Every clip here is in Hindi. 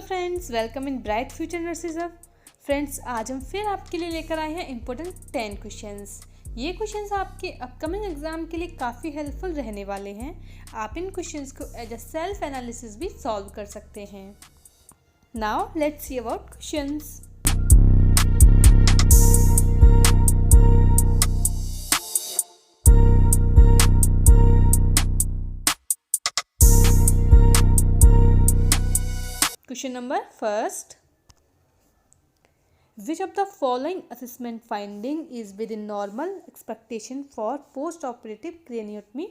Friends, welcome in bright future nurses hub. Friends, आज हम फिर आपके लिए लेकर आए हैं इम्पोर्टेंट 10 क्वेश्चंस। ये क्वेश्चंस आपके अपकमिंग एग्जाम के लिए काफ़ी हेल्पफुल रहने वाले हैं। आप इन क्वेश्चंस को एज अ सेल्फ एनालिसिस भी सॉल्व कर सकते हैं। Now let's see about questions. Question number first. Which of the following assessment finding is within normal expectation for post-operative craniotomy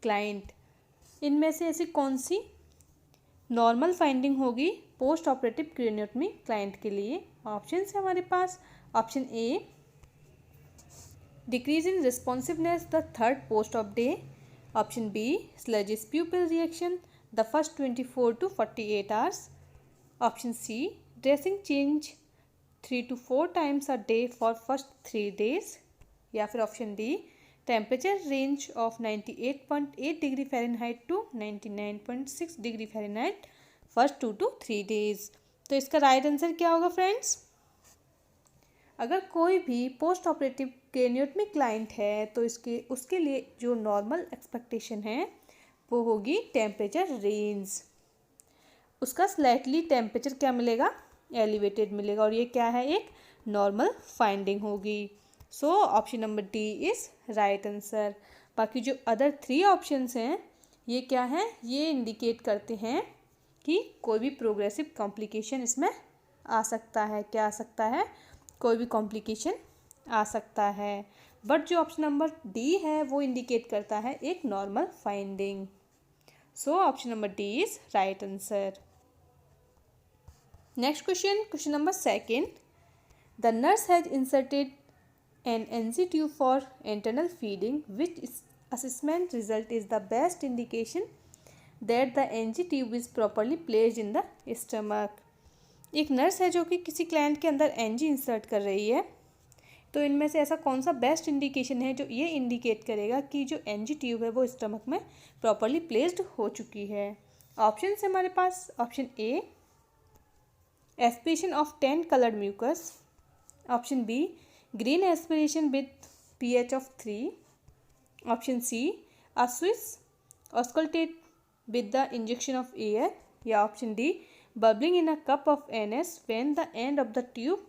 client? इनमें से ऐसी कौन सी नॉर्मल फाइंडिंग होगी पोस्ट ऑपरेटिव क्रेनियोटमी क्लाइंट के लिए? ऑप्शन है हमारे पास। Option A, decrease in responsiveness the third post of day. Option B, sluggish pupil reaction the first 24 to 48 hours। Option C, dressing change 3 to 4 times a day for first 3 days। या फिर option D, temperature range of 98.8 degree Fahrenheit to 99.6 degree Fahrenheit first 2 to 3 days। तो इसका राइट आंसर क्या होगा फ्रेंड्स? अगर कोई भी पोस्ट ऑपरेटिव क्रेनियोटमी क्लाइंट है तो उसके लिए जो नॉर्मल एक्सपेक्टेशन है वो होगी टेम्परेचर रेंज। उसका स्लाइटली टेम्परेचर क्या मिलेगा? एलिवेटेड मिलेगा, और ये क्या है? एक नॉर्मल फाइंडिंग होगी। सो option number D is right answer. बाकी जो अदर 3 ऑप्शंस हैं ये क्या हैं? ये इंडिकेट करते हैं कि कोई भी प्रोग्रेसिव कॉम्प्लिकेशन इसमें आ सकता है। क्या आ सकता है? कोई भी कॉम्प्लिकेशन आ सकता है। बट जो ऑप्शन नंबर डी है वो इंडिकेट करता है एक normal finding. So option number D is right answer. Next question number 2. The nurse has inserted an NG tube for internal feeding. Which assessment result is the best indication that the NG tube is properly placed in the stomach? एक नर्स है जो कि किसी क्लाइंट के अंदर NG इंसर्ट कर रही है। तो इनमें से ऐसा कौन सा बेस्ट इंडिकेशन है जो ये इंडिकेट करेगा कि जो NG ट्यूब है वो स्टमक में प्रॉपरली प्लेस्ड हो चुकी है? ऑप्शन है हमारे पास। Option A, aspiration of 10 colored mucus। option B, green aspiration with pH of 3। option C, a Swiss auscultate with the injection of air। या option D, bubbling in a cup of NS when the end of the tube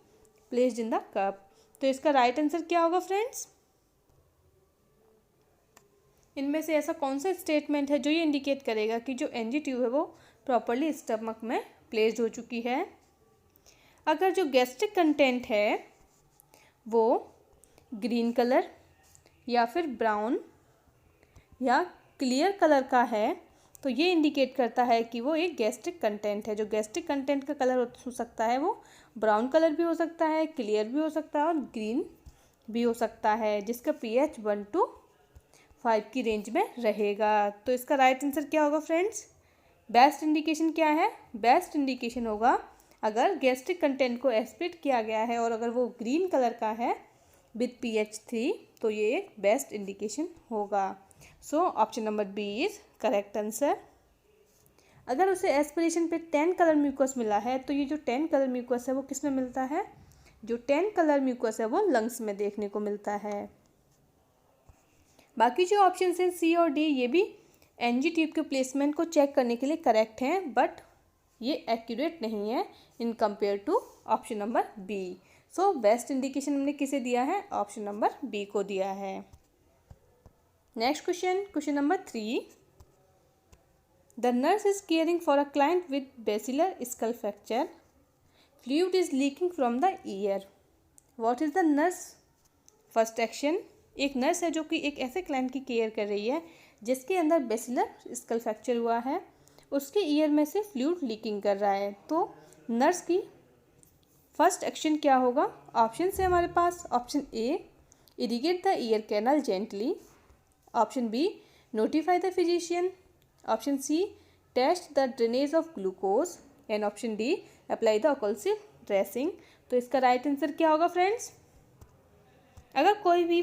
placed in the cup। तो इसका राइट आंसर क्या होगा फ्रेंड्स? इनमें से ऐसा कौन सा स्टेटमेंट है जो ये इंडिकेट करेगा कि जो एनजी ट्यूब है वो प्रॉपरली स्टमक में प्लेस्ड हो चुकी है? अगर जो गैस्ट्रिक कंटेंट है वो ग्रीन कलर या फिर ब्राउन या क्लियर कलर का है तो ये इंडिकेट करता है कि वो एक गैस्ट्रिक कंटेंट है। जो गैस्ट्रिक कंटेंट का कलर हो सकता है वो ब्राउन कलर भी हो सकता है, क्लियर भी हो सकता है और ग्रीन भी हो सकता है, जिसका pH 1 to 5 की रेंज में रहेगा। तो इसका राइट आंसर क्या होगा फ्रेंड्स? बेस्ट इंडिकेशन क्या है? बेस्ट इंडिकेशन होगा अगर गैस्ट्रिक कंटेंट को एस्पिरेट किया गया है और अगर वो ग्रीन कलर का है विथ pH 3 तो ये एक बेस्ट इंडिकेशन होगा। So option number b is correct answer. अगर उसे एस्पिरेशन पे 10 कलर म्यूकस मिला है तो ये जो 10 कलर म्यूकस है वो किस में मिलता है? जो 10 कलर म्यूकस है वो लंग्स में देखने को मिलता है। बाकी जो ऑप्शन हैं सी और डी ये भी एनजी ट्यूब के प्लेसमेंट को चेक करने के लिए करेक्ट हैं, बट ये एक्यूरेट नहीं है in compare to option number b. So best indication हमने किसे दिया है? ऑप्शन नंबर बी को दिया है। Next question number 3। The nurse is caring for a client with basilar skull fracture. Fluid is leaking from the year. What is the nurse first action? एक नर्स है जो कि एक ऐसे क्लाइंट की केयर कर रही है जिसके अंदर बेसिलर स्कल फ्रैक्चर हुआ है, उसके ईयर में से फ्लूइड लीकिंग कर रहा है। तो नर्स की फर्स्ट एक्शन क्या होगा? ऑप्शन है हमारे पास। Option A, irrigate the ear canal gently. Option B, notify the physician. Option C, test the drainage of glucose. And option D, apply the occlusive dressing. तो इसका राइट आंसर क्या होगा फ्रेंड्स? अगर कोई भी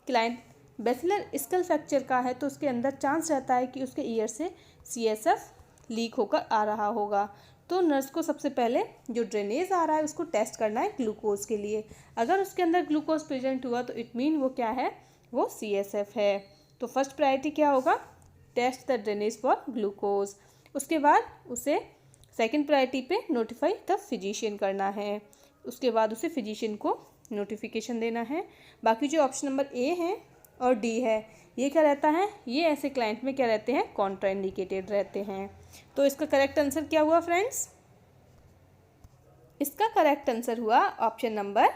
क्लाइंट बेसिलर स्कल फ्रैक्चर का है तो उसके अंदर चांस रहता है कि उसके ईयर से CSF लीक होकर आ रहा होगा। तो नर्स को सबसे पहले जो ड्रेनेज आ रहा है उसको टेस्ट करना है ग्लूकोज के लिए। अगर उसके अंदर ग्लूकोज प्रेजेंट हुआ तो इट मीन वो क्या है, वो CSF है। तो फर्स्ट प्रायोरिटी क्या होगा, test the drainage for glucose. उसके बाद उसे सेकंड प्रायोरिटी पे नोटिफाई द फिजिशियन करना है, उसके बाद उसे फिजिशियन को नोटिफिकेशन देना है। बाकी जो ऑप्शन नंबर ए है और डी है ये क्या रहता है, ये ऐसे क्लाइंट में क्या रहते हैं, कॉन्ट्राइंडिकेटेड रहते हैं। तो इसका करेक्ट आंसर क्या हुआ फ्रेंड्स, इसका करेक्ट आंसर हुआ option number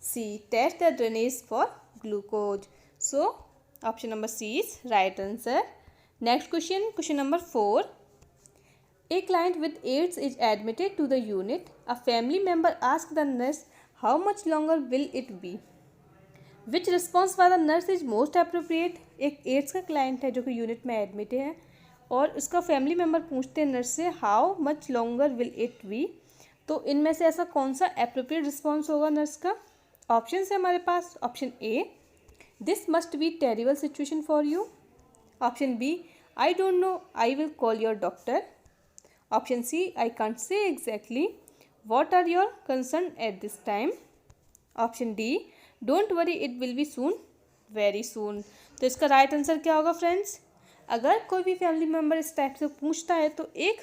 c, test the drainage for glucose. So option number c is right answer. Next question, question number 4, A client with AIDS is admitted to the unit. A family member asked the nurse, how much longer will it be? Which response by the nurse is most appropriate? एक एड्स का क्लाइंट है जो कि यूनिट में एडमिट है और उसका फैमिली मेम्बर पूछते हैं नर्स से how much longer will it be. तो इनमें से ऐसा कौन सा एप्रोप्रिएट रिस्पॉन्स होगा नर्स का। ऑप्शन है हमारे पास, option A, this must be terrible situation for you. Option B, I don't know, I will call your doctor. Option C, I can't say exactly, what are your concern at this time. Option D, don't worry it will be soon, very soon. तो इसका राइट आंसर क्या होगा फ्रेंड्स, अगर कोई भी फैमिली मेम्बर इस टाइप से पूछता है तो एक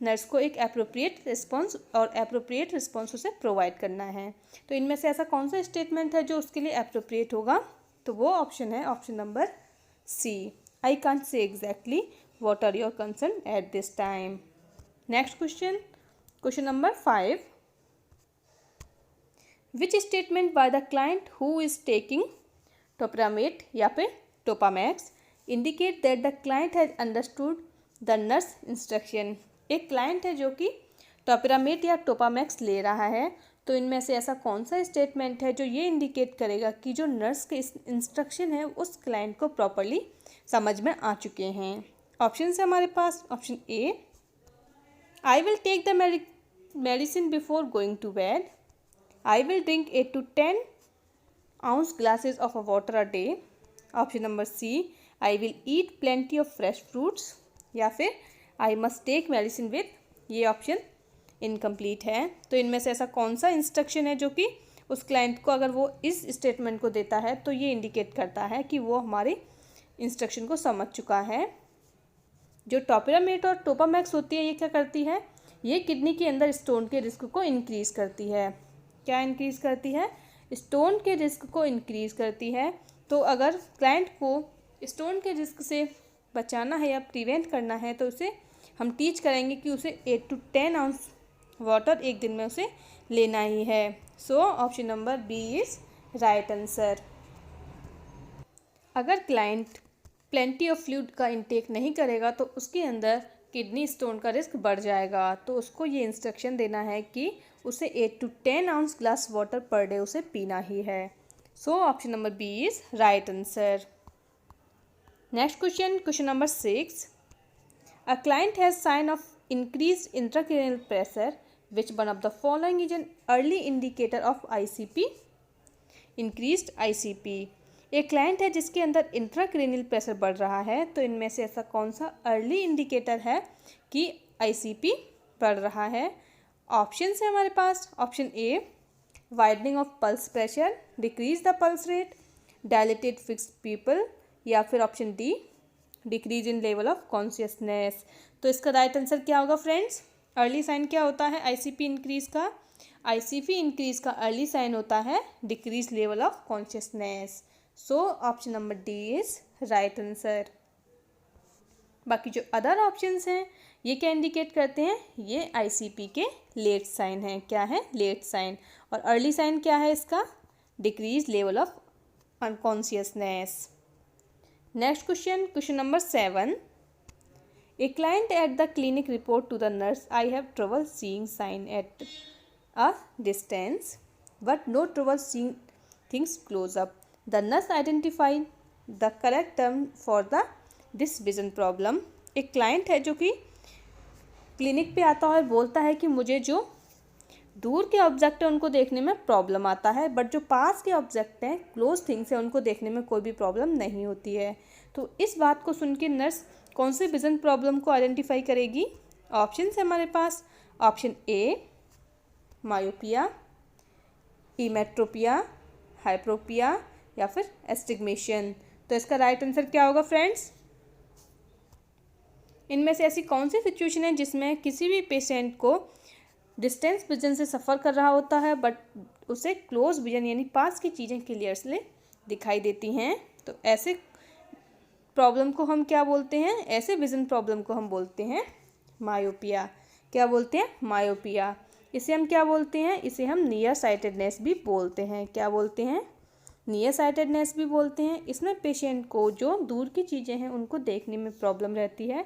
नर्स को एक एप्रोप्रिएट रिस्पॉन्स और एप्रोप्रिएट रिस्पॉन्स उसे प्रोवाइड करना है। तो इनमें से ऐसा कौन सा स्टेटमेंट है जो उसके लिए एप्रोप्रिएट होगा, तो वो ऑप्शन है option number C, I can't say exactly, what are your concern at this time. Next question, question number 5, which statement by the client who is taking topiramate या फिर Topamax indicate that the client has understood the nurse instruction. एक क्लाइंट है जो कि टोपरामेट या टोपामैक्स ले रहा है, तो इनमें से ऐसा कौन सा स्टेटमेंट है जो ये इंडिकेट करेगा कि जो नर्स के इंस्ट्रक्शन है उस क्लाइंट को प्रॉपरली समझ में आ चुके हैं। ऑप्शन है हमारे पास, option A, I will take the medicine before going to bed. I will drink 8 to 10 ounce glasses of water a day. Option number C, I will eat plenty of fresh fruits. या फिर I must take medicine with, ये ऑप्शन इनकम्प्लीट है। तो इनमें से ऐसा कौन सा इंस्ट्रक्शन है जो कि उस क्लाइंट को अगर वो इस स्टेटमेंट को देता है तो ये इंडिकेट करता है कि वो हमारी इंस्ट्रक्शन को समझ चुका है। जो टोपरामेट और टोपामैक्स होती है ये क्या करती है, ये किडनी के अंदर स्टोन के रिस्क को इंक्रीज़ करती है। क्या इंक्रीज़ करती है, स्टोन के रिस्क को इंक्रीज़ करती है। तो अगर क्लाइंट को स्टोन के रिस्क से बचाना है या प्रिवेंट करना है तो उसे हम टीच करेंगे कि उसे 8 to 10 आउंस वाटर एक दिन में उसे लेना ही है। So option number b is right answer. अगर क्लाइंट प्लेंटी ऑफ फ्लूइड का इंटेक नहीं करेगा तो उसके अंदर किडनी स्टोन का रिस्क बढ़ जाएगा। तो उसको ये इंस्ट्रक्शन देना है कि उसे 8 to 10 ounce glass water per day उसे पीना ही है। So option number b is right answer. Next question, question number 6, a client has sign of increased intracranial pressure, which one of the following is an early indicator of ICP। Increased ICP, एक क्लाइंट है जिसके अंदर इंट्राक्रैनियल प्रेशर बढ़ रहा है, तो इनमें से ऐसा कौन सा अर्ली इंडिकेटर है कि ICP बढ़ रहा है। ऑप्शन है हमारे पास, option A, widening of pulse pressure, decrease the pulse rate, dilated fixed pupil, या फिर option D, decrease in level of consciousness. तो इसका राइट आंसर क्या होगा फ्रेंड्स, अर्ली साइन क्या होता है ICP इंक्रीज का, ICP इंक्रीज का अर्ली साइन होता है decrease level of consciousness. So option number D is right answer. बाकी जो अदर ऑप्शंस हैं ये क्या इंडिकेट करते हैं, ये ICP के लेट साइन है। क्या है, लेट साइन। और अर्ली साइन क्या है इसका, decrease level of unconsciousness. Next question, question number 7, a client at the clinic report to the nurse, I have trouble seeing sign at a distance but no trouble seeing things close up. The nurse identified the correct term for this vision problem. एक क्लाइंट है जो कि क्लिनिक पे आता है और बोलता है कि मुझे जो दूर के ऑब्जेक्ट हैं उनको देखने में प्रॉब्लम आता है, बट जो पास के ऑब्जेक्ट हैं, क्लोज थिंग्स हैं, उनको देखने में कोई भी प्रॉब्लम नहीं होती है। तो इस बात को सुन के नर्स कौन से विजन प्रॉब्लम को आइडेंटिफाई करेगी। ऑप्शन है हमारे पास, ऑप्शन ए मायोपिया, इमेट्रोपिया, हाइप्रोपिया या फिर एस्टिग्मेशन। तो इसका राइट आंसर क्या होगा फ्रेंड्स? इनमें से ऐसी कौन सी सिचुएशन है जिसमें किसी भी पेशेंट को डिस्टेंस विजन से सफ़र कर रहा होता है बट उसे क्लोज विजन यानी पास की चीज़ें क्लियरली दिखाई देती हैं? तो ऐसे प्रॉब्लम को हम क्या बोलते हैं? ऐसे विजन प्रॉब्लम को हम बोलते हैं मायोपिया। क्या बोलते हैं? मायोपिया। इसे हम क्या बोलते हैं? इसे हम नियर साइटेडनेस भी बोलते हैं। क्या बोलते हैं? नियर साइटेडनेस भी बोलते हैं। इसमें पेशेंट को जो दूर की चीज़ें हैं उनको देखने में प्रॉब्लम रहती है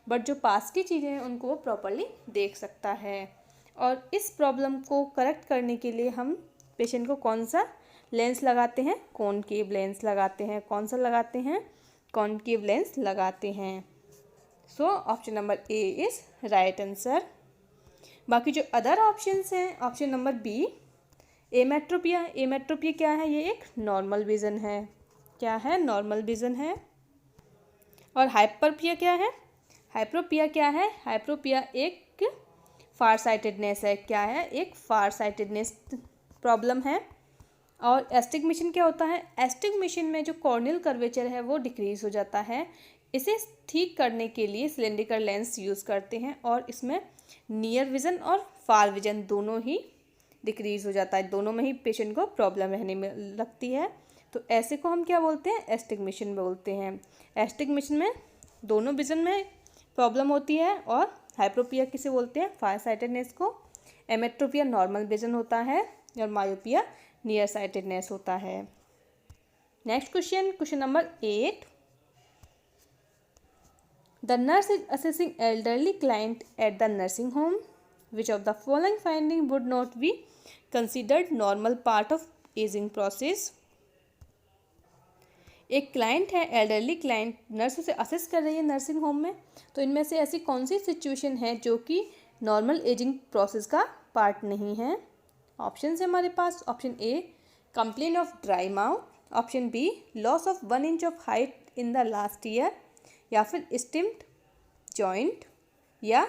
बट जो पास की चीज़ें हैं उनको वो प्रॉपरली देख सकता है। और इस प्रॉब्लम को करेक्ट करने के लिए हम पेशेंट को कौन सा लेंस लगाते हैं? कॉनकेव लेंस लगाते हैं। कौन सा लगाते हैं? कॉनकेव लेंस लगाते हैं। सो option number A is right answer. बाकी जो अदर ऑप्शंस हैं, ऑप्शन नंबर बी एमेट्रोपिया। एमेट्रोपिया क्या है? ये एक नॉर्मल विज़न है। क्या है? नॉर्मल विज़न है। और हाइपरपिया क्या है? हाइप्रोपिया क्या है? हाइप्रोपिया एक फार साइटेडनेस है। क्या है? एक फार साइटेडनेस प्रॉब्लम है। और एस्टिग्मेशन क्या होता है? एस्टिग्मेशन में जो कॉर्नियल कर्वेचर है वो डिक्रीज हो जाता है। इसे ठीक करने के लिए सिलेंड्रिकल लेंस यूज़ करते हैं और इसमें नियर विज़न और फार विज़न दोनों ही डिक्रीज हो जाता है। दोनों में ही पेशेंट को प्रॉब्लम रहने में लगती है। तो ऐसे को हम क्या बोलते हैं? एस्टिग्मेशन बोलते हैं। एस्टिग्मेशन में दोनों विज़न में प्रॉब्लम होती है। और हाइप्रोपिया किसे बोलते हैं? फार साइटेडनेस को। एमेट्रोपिया नॉर्मल विज़न होता है और मायोपिया नियर साइटेडनेस होता है। Next question, question number 8। The nurse is assessing elderly client at the nursing home. Which of the following finding would not be considered normal part of aging process? एक क्लाइंट है, एल्डरली क्लाइंट, नर्स उसे असेस कर रही है नर्सिंग होम में। तो इनमें से ऐसी कौन सी सिचुएशन है जो कि नॉर्मल एजिंग प्रोसेस का पार्ट नहीं है? ऑप्शन है हमारे पास। Option A complain of dry mouth, option B loss of 1 inch of height in the last year, या फिर स्टिम्ड जॉइंट, या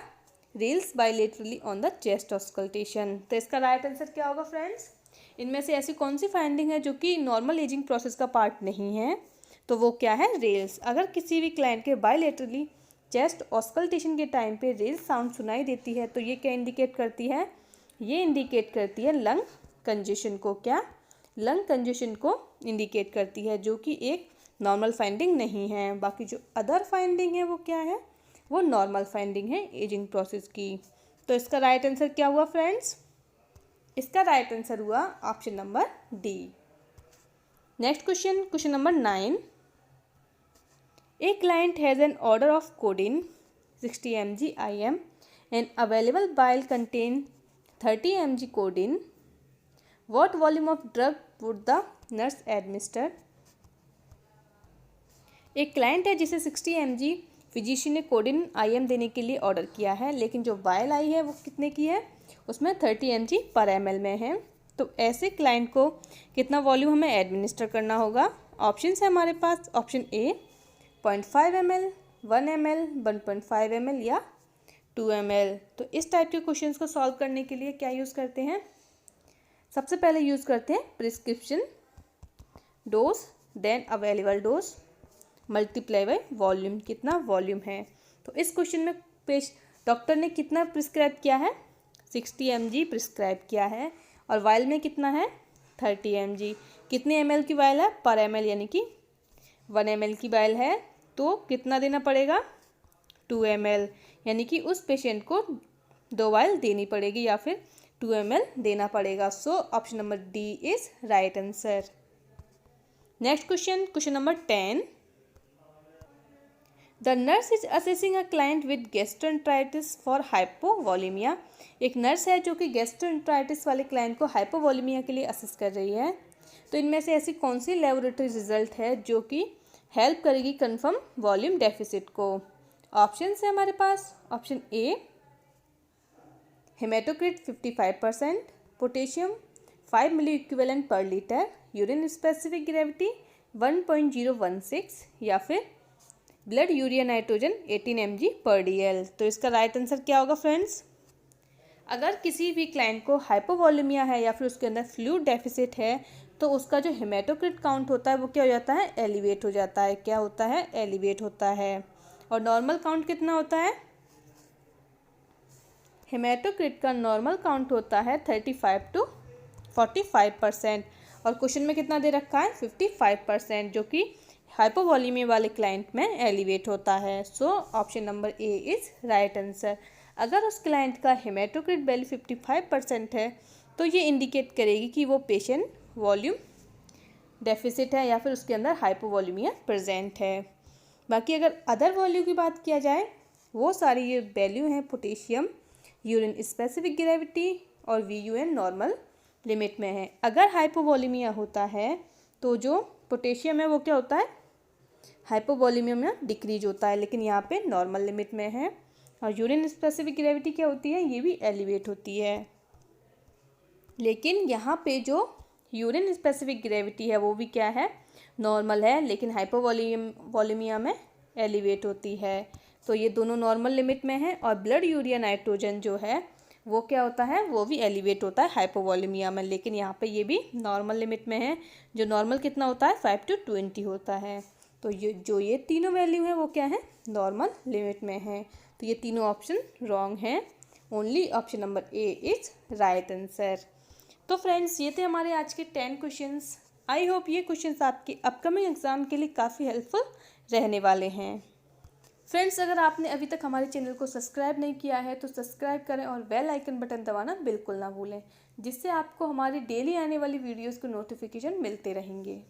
rales bilaterally on the chest auscultation. तो इसका राइट आंसर क्या होगा फ्रेंड्स? इनमें से ऐसी कौन सी फाइंडिंग है जो कि नॉर्मल एजिंग प्रोसेस का पार्ट नहीं है? तो वो क्या है? रेल्स। अगर किसी भी क्लाइंट के बायलेटरली चेस्ट ऑस्कल्टेशन के टाइम पे रेल्स साउंड सुनाई देती है तो ये क्या इंडिकेट करती है? ये इंडिकेट करती है लंग कंजेशन को। क्या? लंग कंजेशन को इंडिकेट करती है, जो कि एक नॉर्मल फाइंडिंग नहीं है। बाकी जो अदर फाइंडिंग है वो क्या है? वो नॉर्मल फाइंडिंग है एजिंग प्रोसेस की। तो इसका राइट आंसर क्या हुआ फ्रेंड्स? इसका राइट आंसर हुआ option number D. Next question, question number 9। A client has an order of coding 60 mg IM and available vial contain 30 mg codeine. What volume of drug would the nurse administer? एक क्लाइंट है जिसे 60 mg फिजिशियन ने कोडिन IM देने के लिए ऑर्डर किया है, लेकिन जो वायल आई है वो कितने की है? उसमें 30 mg पर ml में है। तो ऐसे क्लाइंट को कितना वॉल्यूम हमें एडमिनिस्टर करना होगा? ऑप्शन है हमारे पास। Option A 0.5 ml, 1 ml, 1.5 ml या 2 ml। तो इस टाइप के क्वेश्चंस को सॉल्व करने के लिए क्या यूज़ करते हैं? सबसे पहले यूज़ करते हैं prescription dose, then available dose multiply by volume. कितना वॉल्यूम है? तो इस क्वेश्चन में डॉक्टर ने कितना प्रिस्क्राइब किया है? 60 mg प्रिस्क्राइब किया है। और वायल में कितना है? 30 mg। कितने ml की वायल है? पर ml, यानी कि 1 ml की वायल है तो कितना देना पड़ेगा? 2 ml, यानी कि उस पेशेंट को 2 वायल देनी पड़ेगी या फिर 2 ml देना पड़ेगा। So option number D is right answer. Next question, question number 10। The nurse is assessing a client with gastroenteritis for hypovolemia. एक नर्स है जो कि गैस्ट्रोएंटेराइटिस वाले क्लाइंट को हाइपोवॉलीमिया के लिए असेस कर रही है। तो इनमें से ऐसी कौन सी लेबोरेटरी रिजल्ट है जो कि हेल्प करेगी कंफर्म वॉल्यूम डेफिसिट को? ऑप्शन है हमारे पास। Option A hematocrit 55%, potassium 5 milli equivalent per litre, urine specific gravity 1.016, या फिर ब्लड यूरिया नाइट्रोजन 18 mg पर DL। तो इसका राइट आंसर क्या होगा फ्रेंड्स? अगर किसी भी क्लाइंट को हाइपोवॉल्यूमिया है या फिर उसके अंदर फ्लूइड डेफिसिट है तो उसका जो हेमाटोक्रिट काउंट होता है वो क्या हो जाता है, एलिवेट हो जाता है। क्या होता है, एलिवेट होता है। और नॉर्मल काउंट कितना होता है, हेमाटोक्रिट का नॉर्मल काउंट होता है 35 to 45%। और क्वेश्चन में कितना दे रखा है, 55%, जो कि हाइपोवॉल्यूमिया वाले क्लाइंट में एलिवेट होता है। So option number A is right answer. अगर उस क्लाइंट का हेमाटोक्रिट वैल्यू 55% है तो ये इंडिकेट करेगी कि वो पेशेंट वॉल्यूम डेफिसिट है या फिर उसके अंदर हाइपोवॉल्यूमिया प्रेजेंट है। बाकी अगर अदर वैल्यू की बात किया जाए, वो सारी ये वैल्यू हैं पोटेशियम यूरिन स्पेसिफिक ग्रेविटी और VUN नॉर्मल लिमिट में है। अगर हाइपोवॉल्यूमिया होता है तो जो पोटेशियम है वो क्या होता है, हाइपोवॉल्यूमिया में डिक्रीज होता है, लेकिन यहाँ पे नॉर्मल लिमिट में है। और यूरिन स्पेसिफिक ग्रेविटी क्या होती है, ये भी एलिवेट होती है। लेकिन यहाँ पे जो यूरिन स्पेसिफिक ग्रेविटी है वो भी क्या है, नॉर्मल है, लेकिन हाइपोवॉल्यूमिया में एलिवेट होती है। तो ये दोनों नॉर्मल लिमिट में है। और ब्लड यूरिया नाइट्रोजन जो है वो क्या होता है, वो भी एलिवेट होता है हाइपोवॉल्यूमिया में, लेकिन यहाँ पे ये भी नॉर्मल लिमिट में है। जो नॉर्मल कितना होता है, 5 to 20 होता है। तो ये तीनों वैल्यू हैं वो क्या है, नॉर्मल लिमिट में है। तो ये तीनों ऑप्शन रॉन्ग हैं। Only option number A is right answer. तो फ्रेंड्स, ये थे हमारे आज के 10 क्वेश्चंस। आई होप ये क्वेश्चंस आपके अपकमिंग एग्जाम के लिए काफ़ी हेल्पफुल रहने वाले हैं। फ्रेंड्स, अगर आपने अभी तक हमारे चैनल को सब्सक्राइब नहीं किया है तो सब्सक्राइब करें और बेल आइकन बटन दबाना बिल्कुल ना भूलें, जिससे आपको हमारी डेली आने वाली वीडियोस को नोटिफिकेशन मिलते रहेंगे।